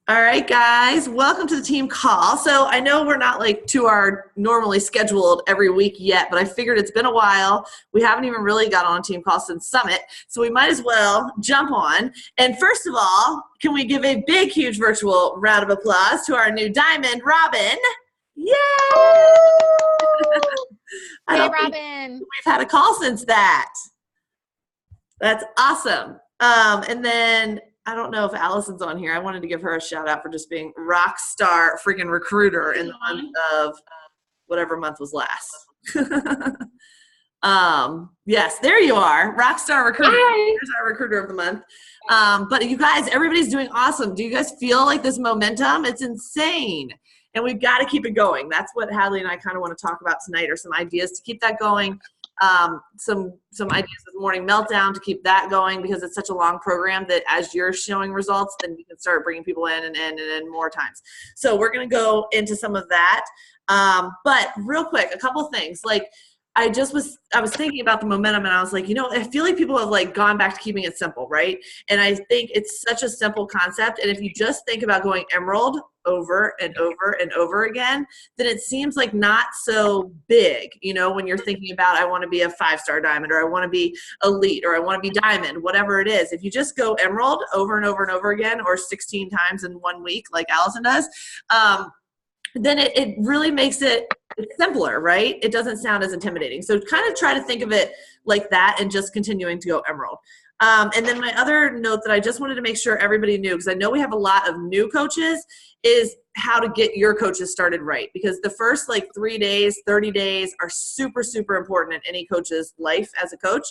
All right, guys, welcome to the team call. So I know we're not like to our normally scheduled every week yet, but I figured it's been a while. We haven't even really got on a team call since Summit, so we might as well jump on. And first of all, can we give a big, huge virtual round of applause to our new Diamond, Robin? Yay! I Hey, don't think Robin. we've had a call since that. That's awesome. And then I don't know if Allison's on here. I wanted to give her a shout out for just being rock star freaking recruiter in the month of whatever month was last. Yes, there you are. Rock star recruiter. Hi. Here's our recruiter of the month. But you guys, everybody's doing awesome. Do you guys feel like this momentum? It's insane. And we've got to keep it going. That's what Hadley and I kind of want to talk about tonight, are some ideas to keep that going. Some ideas with Morning Meltdown to keep that going, because it's such a long program that as you're showing results, then you can start bringing people in and more times. So we're going to go into some of that. But real quick, a couple things. Like, I was thinking about the momentum, and I was like, I feel like people have like gone back to keeping it simple, right? And I think it's such a simple concept. And if you just think about going Emerald over and over and over again, then it seems like not so big, when you're thinking about, I want to be a 5-star diamond, or I want to be elite, or I want to be diamond, whatever it is. If you just go Emerald over and over and over again, or 16 times in 1 week, like Allison does, then it really makes it simpler, right? It doesn't sound as intimidating. So kind of try to think of it like that and just continuing to go Emerald. And then my other note that I just wanted to make sure everybody knew, because I know we have a lot of new coaches, is how to get your coaches started right. Because the first 3 days, 30 days are super, super important in any coach's life as a coach,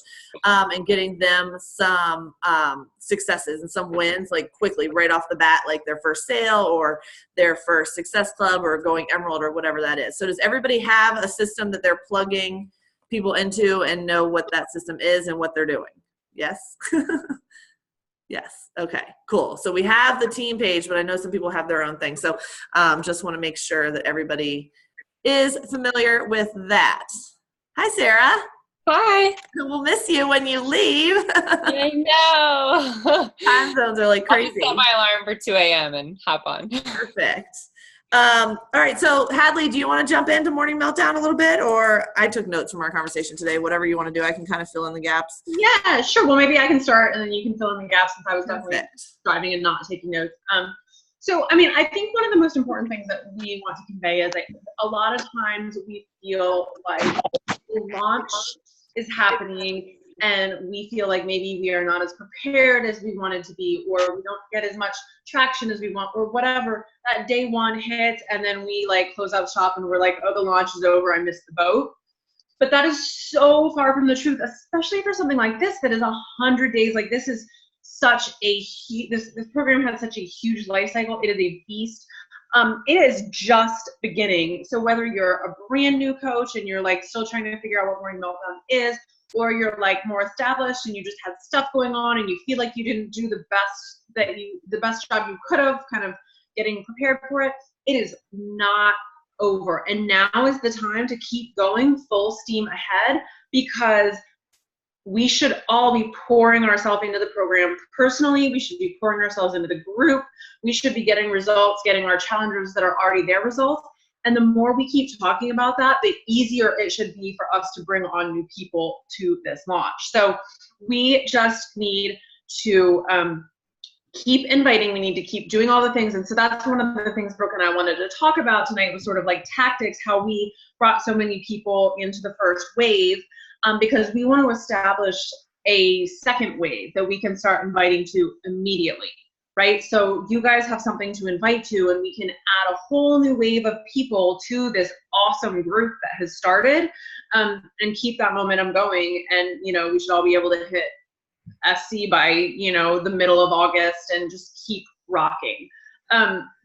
and getting them some successes and some wins quickly right off the bat, like their first sale or their first success club or going Emerald or whatever that is. So does everybody have a system that they're plugging people into and know what that system is and what they're doing? Yes? Yes. Okay, cool. So we have the team page, but I know some people have their own thing. So just want to make sure that everybody is familiar with that. Hi, Sarah. Hi. We'll miss you when you leave. I know. Time zones are like I'll crazy. just set my alarm for 2 a.m. and hop on. Perfect. All right, so Hadley, do you want to jump into Morning Meltdown a little bit? Or I took notes from our conversation today. Whatever you want to do, I can kind of fill in the gaps. Yeah, sure. Well, maybe I can start, and then you can fill in the gaps, since I was definitely driving and not taking notes. So, I think one of the most important things that we want to convey is a lot of times we feel like the launch is happening, and we feel like maybe we are not as prepared as we wanted to be, or we don't get as much traction as we want, or whatever. That day one hits, and then we close out shop and we're like, oh, the launch is over, I missed the boat. But that is so far from the truth, especially for something like this that is 100 days. This is such a this program has such a huge life cycle. It is a beast. It is just beginning. So whether you're a brand new coach and you're still trying to figure out what Morning Meltdown is, or you're more established and you just had stuff going on and you feel like you didn't do the best job you could have, kind of getting prepared for it, it is not over. And now is the time to keep going full steam ahead, because we should all be pouring ourselves into the program. Personally, we should be pouring ourselves into the group. We should be getting results, getting our challengers that are already their results. And the more we keep talking about that, the easier it should be for us to bring on new people to this launch. So we just need to keep inviting. We need to keep doing all the things. And so that's one of the things Brooke and I wanted to talk about tonight, was sort of tactics, how we brought so many people into the first wave, because we want to establish a second wave that we can start inviting to immediately. Right? So you guys have something to invite to, and we can add a whole new wave of people to this awesome group that has started, and keep that momentum going. And, we should all be able to hit SC by, the middle of August, and just keep rocking.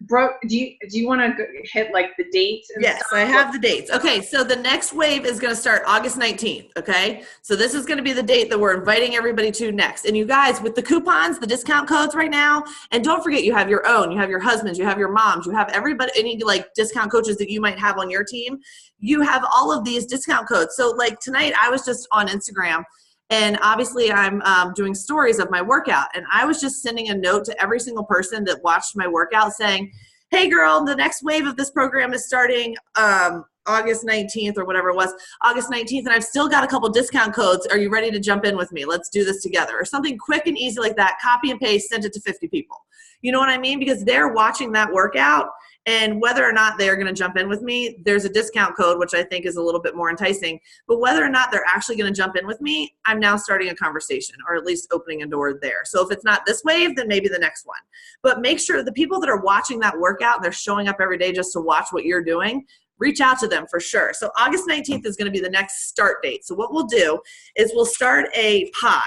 Brooke, do you want to hit the dates? And yes, stuff? I have the dates. Okay, so the next wave is going to start August 19th, okay? So this is going to be the date that we're inviting everybody to next. And you guys, with the coupons, the discount codes right now, and don't forget, you have your own, you have your husbands, you have your moms, you have everybody, any discount coaches that you might have on your team. You have all of these discount codes. So tonight I was just on Instagram, And obviously I'm doing stories of my workout. And I was just sending a note to every single person that watched my workout saying, hey girl, the next wave of this program is starting August 19th or whatever it was, August 19th, and I've still got a couple discount codes. Are you ready to jump in with me? Let's do this together. Or something quick and easy like that, copy and paste, send it to 50 people. You know what I mean? Because they're watching that workout, and whether or not they're going to jump in with me, there's a discount code, which I think is a little bit more enticing. But whether or not they're actually going to jump in with me, I'm now starting a conversation, or at least opening a door there. So if it's not this wave, then maybe the next one. But make sure the people that are watching that workout, and they're showing up every day just to watch what you're doing, reach out to them for sure. So August 19th is going to be the next start date. So what we'll do is we'll start a pod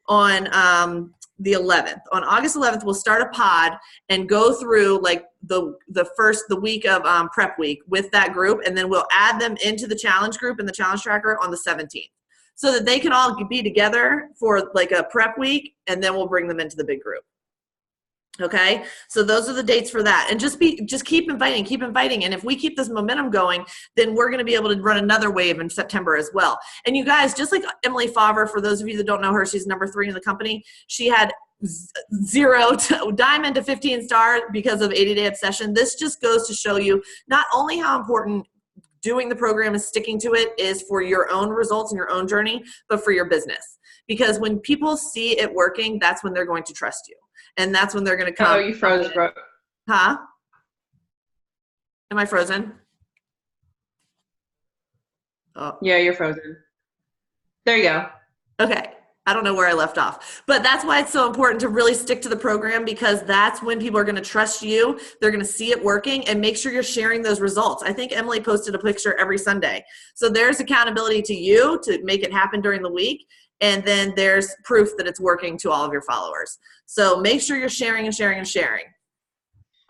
on the 11th. On August 11th, we'll start a pod and go through like the week of prep week with that group, and then we'll add them into the challenge group and the challenge tracker on the 17th, so that they can all be together for like a prep week, and then we'll bring them into the big group. Okay, so those are the dates for that. And just keep inviting. And if we keep this momentum going, then we're going to be able to run another wave in September as well. And you guys, just like Emily Favre, for those of you that don't know her, she's number 3 in the company. She had 0 to diamond to 15 star because of 80-day obsession. This just goes to show you not only how important doing the program and sticking to it is for your own results and your own journey, but for your business. Because when people see it working, that's when they're going to trust you. And that's when they're going to come. Oh, you froze, bro. Huh? Am I frozen? Oh. Yeah, you're frozen. There you go. Okay. I don't know where I left off. But that's why it's so important to really stick to the program, because that's when people are going to trust you. They're going to see it working, and make sure you're sharing those results. I think Emily posted a picture every Sunday. So there's accountability to you to make it happen during the week. And then there's proof that it's working to all of your followers. So make sure you're sharing and sharing and sharing.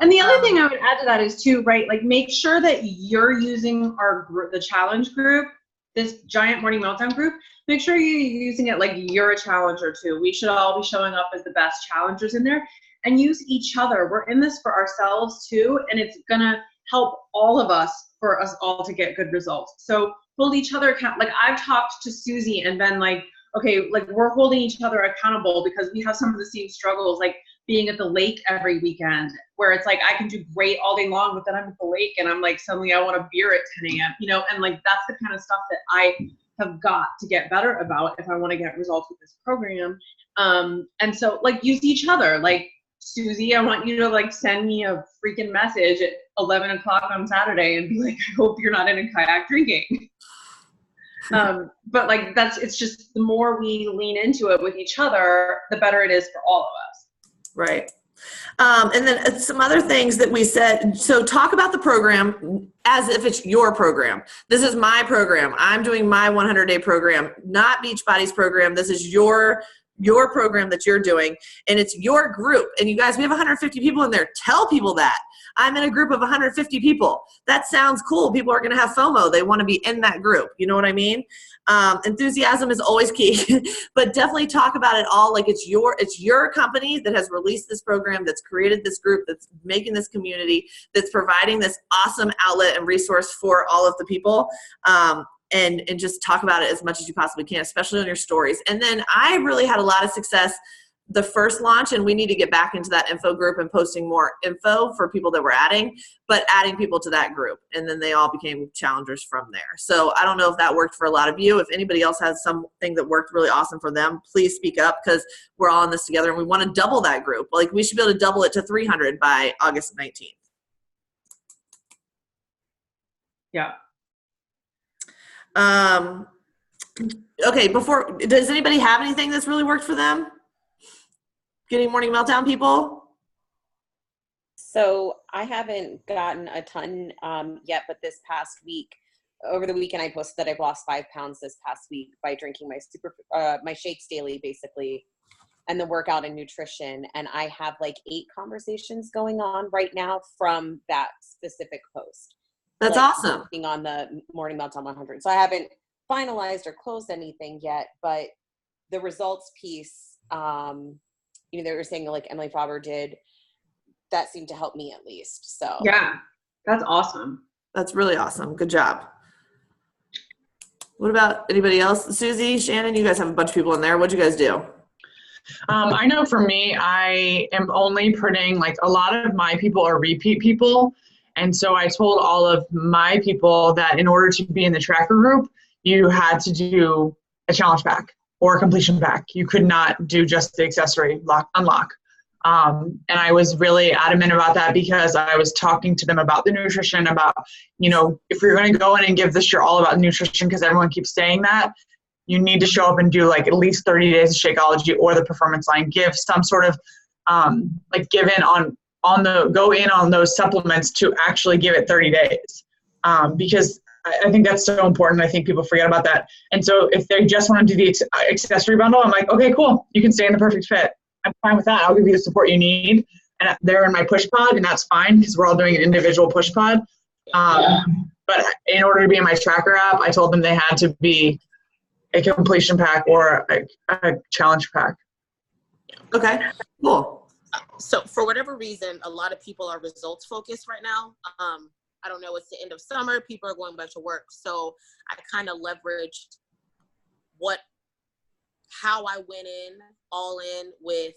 And the other thing I would add to that is too, right? Like, make sure that you're using our group, the challenge group, this giant morning meltdown group. Make sure you're using it like you're a challenger too. We should all be showing up as the best challengers in there, and use each other. We're in this for ourselves too, and it's gonna help all of us, for us all to get good results. So hold each other account. Like, I've talked to Susie and been like, okay, like, we're holding each other accountable because we have some of the same struggles, like being at the lake every weekend, where it's like I can do great all day long, but then I'm at the lake and I'm like, suddenly I want a beer at 10 a.m., you know, and like, that's the kind of stuff that I have got to get better about if I want to get results with this program. And so, like, use each other. Like, Susie, I want you to like send me a freaking message at 11 o'clock on Saturday and be like, I hope you're not in a kayak drinking. But like, it's just, the more we lean into it with each other, the better it is for all of us. Right. And then some other things that we said. So talk about the program as if it's your program. This is my program. I'm doing my 100-day program, not Beachbody's program. This is your program that you're doing, and it's your group. And you guys, we have 150 people in there. Tell people that. I'm in a group of 150 people. That sounds cool. People are going to have FOMO. They want to be in that group. You know what I mean? Enthusiasm is always key, but definitely talk about it all like it's your company that has released this program, that's created this group, that's making this community, that's providing this awesome outlet and resource for all of the people. And just talk about it as much as you possibly can, especially on your stories. And then I really had a lot of success the first launch, and we need to get back into that info group and posting more info for people that we're adding, but adding people to that group. And then they all became challengers from there. So I don't know if that worked for a lot of you. If anybody else has something that worked really awesome for them, please speak up, because we're all in this together and we want to double that group. Like, we should be able to double it to 300 by August 19th. Yeah. Okay, does anybody have anything that's really worked for them? Getting Morning Meltdown people? So I haven't gotten a ton yet, but this past week, over the weekend, I posted that I've lost 5 pounds this past week by drinking my shakes daily, basically, and the workout and nutrition. And I have like 8 conversations going on right now from that specific post. That's like, awesome. Working on the Morning Meltdown 100. So I haven't finalized or closed anything yet, but the results piece, they were saying like Emily Favre did, that seemed to help me at least. So yeah, that's awesome. That's really awesome. Good job. What about anybody else? Susie, Shannon, you guys have a bunch of people in there. What'd you guys do? I know for me, I am only putting, like, a lot of my people are repeat people. And so I told all of my people that in order to be in the tracker group, you had to do a challenge pack or a completion pack. You could not do just the accessory unlock. And I was really adamant about that because I was talking to them about the nutrition, about, if you're going to go in and give this year all about nutrition, because everyone keeps saying that, you need to show up and do like at least 30 days of Shakeology or the Performance Line. Give some sort of give in go in on those supplements to actually give it 30 days. Because I think that's so important. I think people forget about that. And so if they just want to do the accessory bundle, I'm like, okay, cool. You can stay in the Perfect Fit. I'm fine with that. I'll give you the support you need. And they're in my push pod, and that's fine because we're all doing an individual push pod. But in order to be in my tracker app, I told them they had to be a completion pack or a challenge pack. Okay, cool. So for whatever reason, a lot of people are results focused right now. I don't know, it's the end of summer, people are going back to work. So I kind of leveraged how I went all in with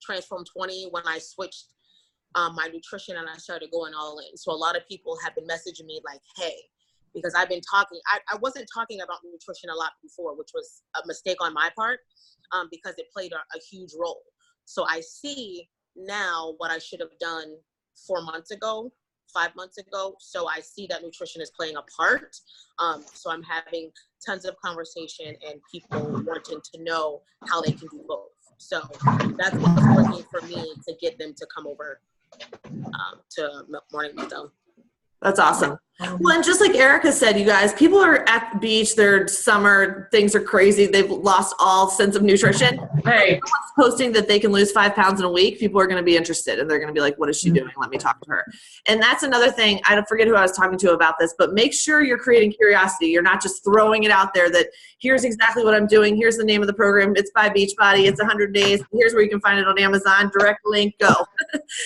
Transform 20 when I switched my nutrition and I started going all in. So a lot of people have been messaging me like, hey, because I've been talking, I wasn't talking about nutrition a lot before, which was a mistake on my part because it played a huge role. So I see now what I should have done 4 months ago, 5 months ago. So I see that nutrition is playing a part. So I'm having tons of conversation and people wanting to know how they can do both. So that's what's working for me to get them to come over to Morning Meltdown. That's awesome. Well, and just like Erica said, you guys, people are at the beach, they're summer, things are crazy. They've lost all sense of nutrition. Hey. If someone's posting that they can lose 5 pounds in a week, people are going to be interested and they're going to be like, what is she doing? Let me talk to her. And that's another thing. I don't forget who I was talking to about this, but make sure you're creating curiosity. You're not just throwing it out there that here's exactly what I'm doing. Here's the name of the program. It's by Beachbody. It's 100 days. Here's where you can find it on Amazon. Direct link, go.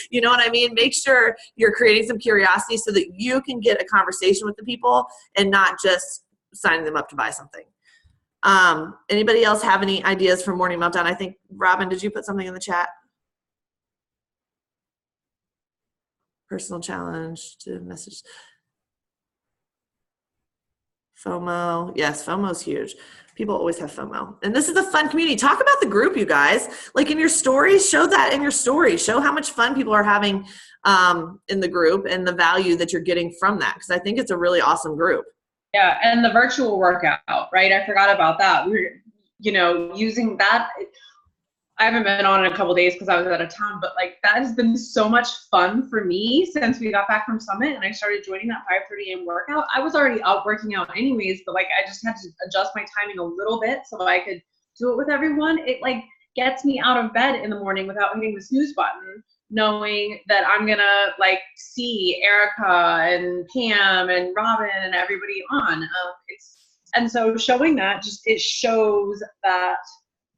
You know what I mean? Make sure you're creating some curiosity so that you can get a conversation with the people and not just signing them up to buy something. Anybody else have any ideas for Morning Meltdown? I think, Robin, did you put something in the chat? Personal challenge to message. FOMO. Yes, FOMO is huge. People always have FOMO. And this is a fun community. Talk about the group, you guys. Like in your stories, show that in your stories. Show how much fun people are having in the group and the value that you're getting from that. Because I think it's a really awesome group. Yeah, and the virtual workout, right? I forgot about that. We're, using that. I haven't been on in a couple days because I was out of town, but like that has been so much fun for me since we got back from Summit and I started joining that 5:30 a.m. workout. I was already out working out anyways, but like I just had to adjust my timing a little bit so I could do it with everyone. It like gets me out of bed in the morning without hitting the snooze button, knowing that I'm gonna like see Erica and Pam and Robin and everybody on. And so showing that it shows that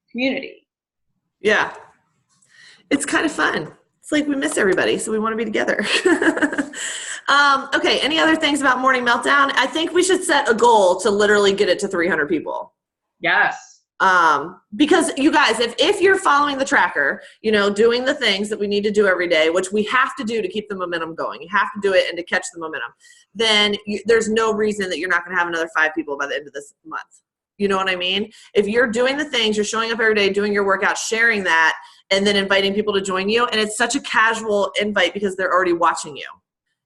community. Yeah. It's kind of fun. It's like we miss everybody, so we want to be together. Okay, any other things about Morning Meltdown? I think we should set a goal to literally get it to 300 people. Yes. Because you guys, if you're following the tracker, doing the things that we need to do every day, which we have to do to keep the momentum going, you have to do it and to catch the momentum, then there's no reason that you're not going to have another 5 people by the end of this month. You know what I mean? If you're doing the things, you're showing up every day, doing your workout, sharing that, and then inviting people to join you. And it's such a casual invite because they're already watching you.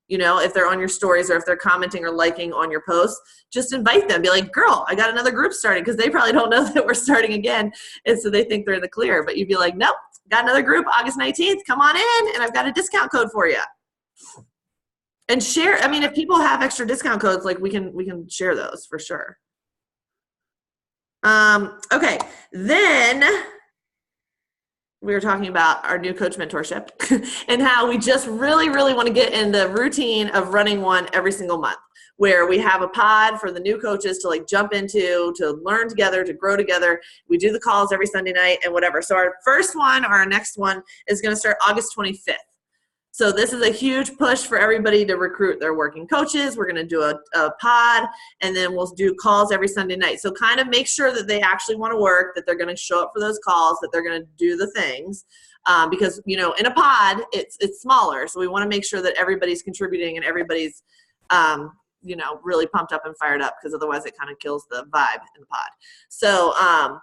If they're on your stories or if they're commenting or liking on your posts, just invite them. Be like, girl, I got another group started, because they probably don't know that we're starting again. And so they think they're in the clear. But you'd be like, nope, got another group August 19th. Come on in, and I've got a discount code for you. And share. I mean, if people have extra discount codes, like we can share those for sure. Okay, then we were talking about our new coach mentorship and how we just really, really want to get in the routine of running one every single month, where we have a pod for the new coaches to like jump into, to learn together, to grow together. We do the calls every Sunday night and whatever. So our first one or our next one is going to start August 25th. So this is a huge push for everybody to recruit their working coaches. We're going to do a pod, and then we'll do calls every Sunday night. So kind of make sure that they actually want to work, that they're going to show up for those calls, that they're going to do the things. Because, you know, in a pod, it's smaller. So we want to make sure that everybody's contributing and everybody's, you know, really pumped up and fired up, because otherwise it kind of kills the vibe in the pod. So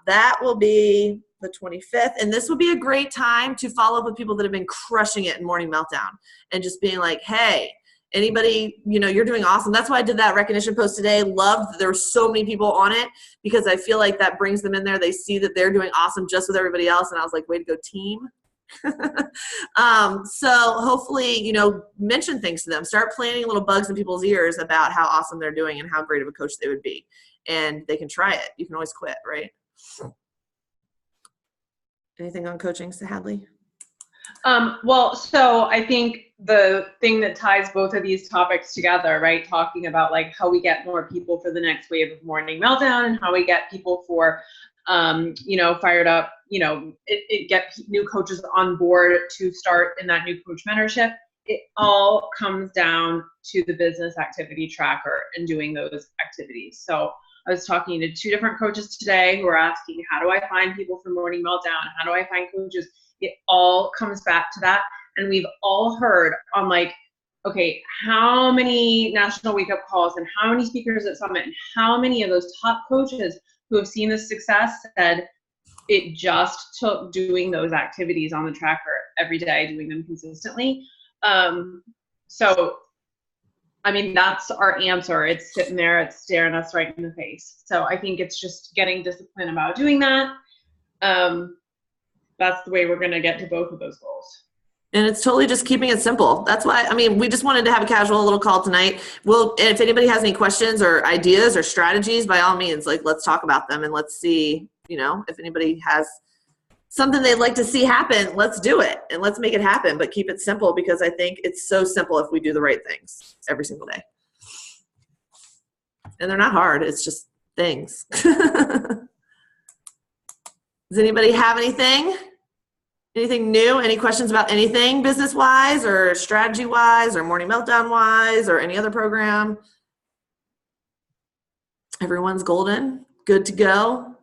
that will be the 25th. And this would be a great time to follow up with people that have been crushing it in Morning Meltdown and just being like, hey, anybody, you know, you're doing awesome. That's why I did that recognition post today. Loved that there were so many people on it, because I feel like that brings them in there. They see that they're doing awesome just with everybody else. And I was like, way to go, team. So hopefully, you know, mention things to them. Start planting little bugs in people's ears about how awesome they're doing and how great of a coach they would be. And they can try it. You can always quit, right? Anything on coaching, Hadley? Well, so I think the thing that ties both of these topics together, right, talking about like how we get more people for the next wave of Morning Meltdown and how we get people for, you know, fired up, you know, it get new coaches on board to start in that new coach mentorship. It all comes down to the business activity tracker and doing those activities. So I was talking to 2 different coaches today who are asking, how do I find people for Morning Meltdown? How do I find coaches? It all comes back to that. And we've all heard on like, okay, how many national wake up calls and how many speakers at Summit and how many of those top coaches who have seen this success said it just took doing those activities on the tracker every day, doing them consistently. So, I mean, that's our answer. It's sitting there, it's staring us right in the face. So I think it's just getting disciplined about doing that. That's the way we're going to get to both of those goals. And it's totally just keeping it simple. That's why, I mean, we just wanted to have a casual little call tonight. If anybody has any questions or ideas or strategies, by all means, like, let's talk about them and let's see, you know, if anybody has something they'd like to see happen, let's do it and let's make it happen, but keep it simple, because I think it's so simple if we do the right things every single day. And they're not hard. It's just things. Does anybody have anything? Anything new? Any questions about anything business-wise or strategy-wise or Morning Meltdown-wise or any other program? Everyone's golden, good to go.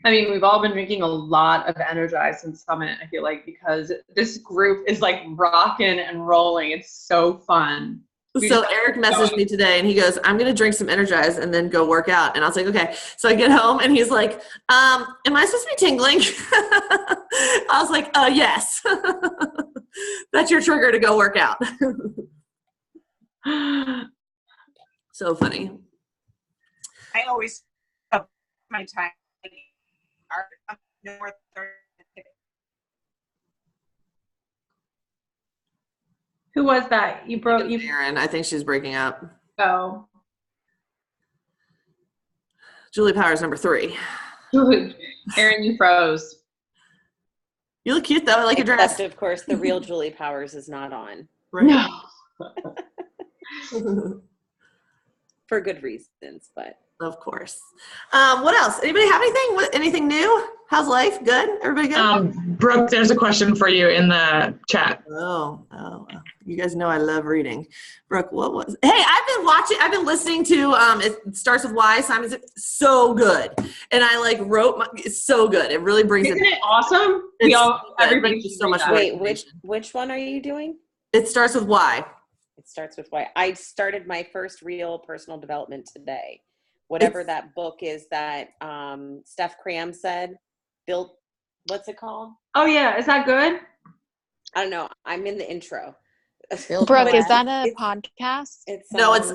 I mean, we've all been drinking a lot of Energize and Summit, I feel like, because this group is like rocking and rolling. It's so fun. So Eric messaged me today and he goes, I'm going to drink some Energize and then go work out. And I was like, okay. So I get home and he's like, am I supposed to be tingling? I was like, yes. That's your trigger to go work out. So funny. I always have my time. Who was that? You broke. You. Aaron, I think she's breaking up. Oh. Julie Powers, number 3. Aaron, you froze. You look cute though. I like your dress. Except, of course, the real Julie Powers is not on. Right. No. For good reasons, but. Of course. What else? Anybody have anything? Anything new? How's life? Good? Everybody good? Brooke, there's a question for you in the chat. Oh. You guys know I love reading. Brooke, what was? Hey, I've been listening to, it starts with Y, Simon's so good. And I like wrote, it's so good. It really brings Isn't it awesome? Everybody just so much. Wait, which one are you doing? It starts with Y. It starts with Y. I started my first real personal development today. Whatever that book is that Steph Cram said, what's it called? Oh yeah, is that good? I don't know. I'm in the intro. Brooke, is that a podcast?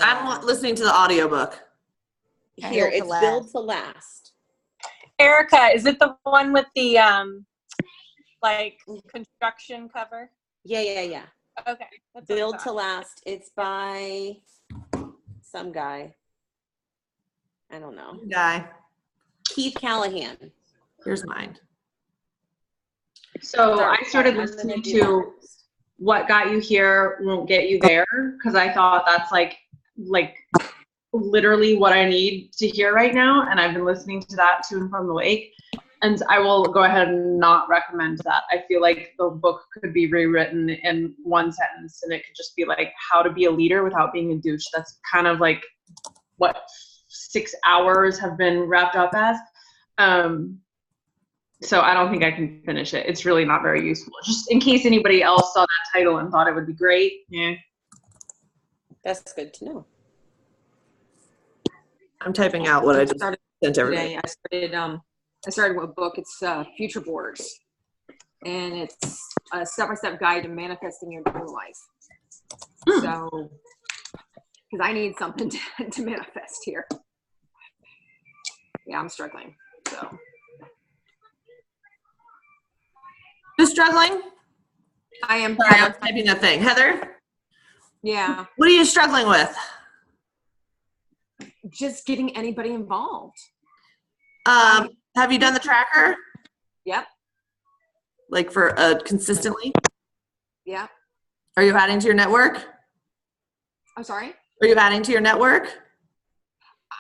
I'm listening to the audiobook. Here, it's Build to Last. Erica, is it the one with the like construction cover? Yeah. Okay. Build to Last. It's by some guy. I don't know. Guy. Keith Callahan. Here's mine. So I started listening to What Got You Here Won't Get You There, because I thought that's like literally what I need to hear right now. And I've been listening to that to and from the lake. And I will go ahead and not recommend that. I feel like the book could be rewritten in one sentence, and it could just be like how to be a leader without being a douche. That's kind of like what 6 hours have been wrapped up as. So I don't think I can finish it. It's really not very useful. Just in case anybody else saw that title and thought it would be great. Yeah. That's good to know. I'm typing out what I just started sent everybody. today. I started with a book. It's Future Boards, and it's a step-by-step guide to manifesting your dream life. So, because I need something to manifest here. Yeah, I'm struggling. So, Who's struggling? I am. Sorry, I'm typing a thing. Heather, Yeah, what are you struggling with? just getting anybody involved. Have you done the tracker? Yep. Like for consistently? Yep. Are you adding to your network? I'm sorry. Are you adding to your network?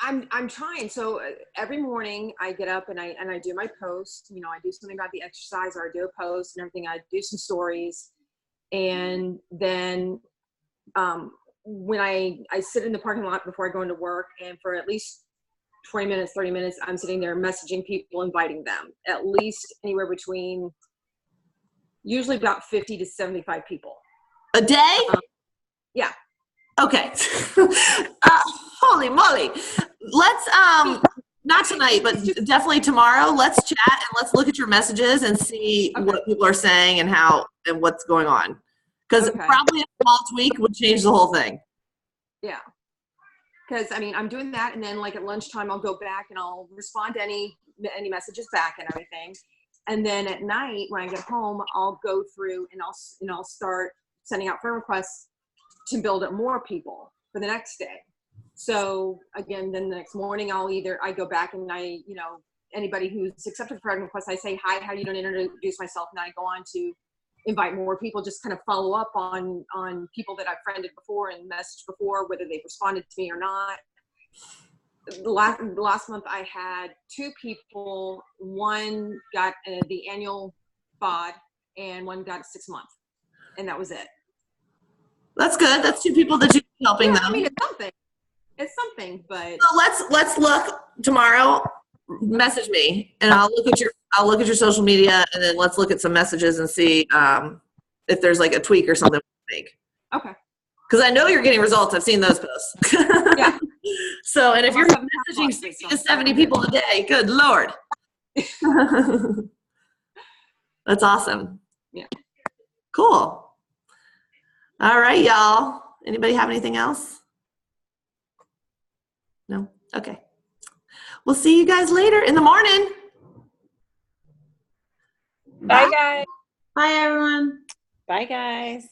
I'm trying. So every morning I get up and I do my post. You know, I do something about the exercise, or I do a post and everything. I do some stories, and then when I sit in the parking lot before I go into work, and for at least 20 minutes, 30 minutes, I'm sitting there messaging people, inviting them, at least anywhere between usually about 50 to 75 people. A day? Yeah. Okay. Holy moly. Let's, not tonight, but definitely tomorrow, let's chat and let's look at your messages and see what people are saying and how, and what's going on. Because probably a small tweak would change the whole thing. Yeah. Because I mean, I'm doing that, and then like at lunchtime, I'll go back and I'll respond to any messages back and everything. And then at night, when I get home, I'll go through and I'll start sending out friend requests to build up more people for the next day. So again, then the next morning, I go back and anybody who's accepted friend request, I say, hi, how you doing? Introduce myself, and I go on to invite more people, just kind of follow up on people that I've friended before and messaged before, whether they've responded to me or not. Last month I had 2 people. One got the annual FOD and one got a 6-month, and that was it. That's good. That's 2 people that you're helping them. I mean, it's something, but so let's look tomorrow. Message me and I'll look at your social media, and then let's look at some messages and see if there's like a tweak or something we make. Okay. Because I know you're getting results. I've seen those posts. Yeah. So, and if you're messaging 60 to 70 people a day, good Lord. That's awesome. Yeah. Cool. All right, y'all. Anybody have anything else? No? Okay. We'll see you guys later in the morning. Bye, guys. Bye, everyone. Bye, guys.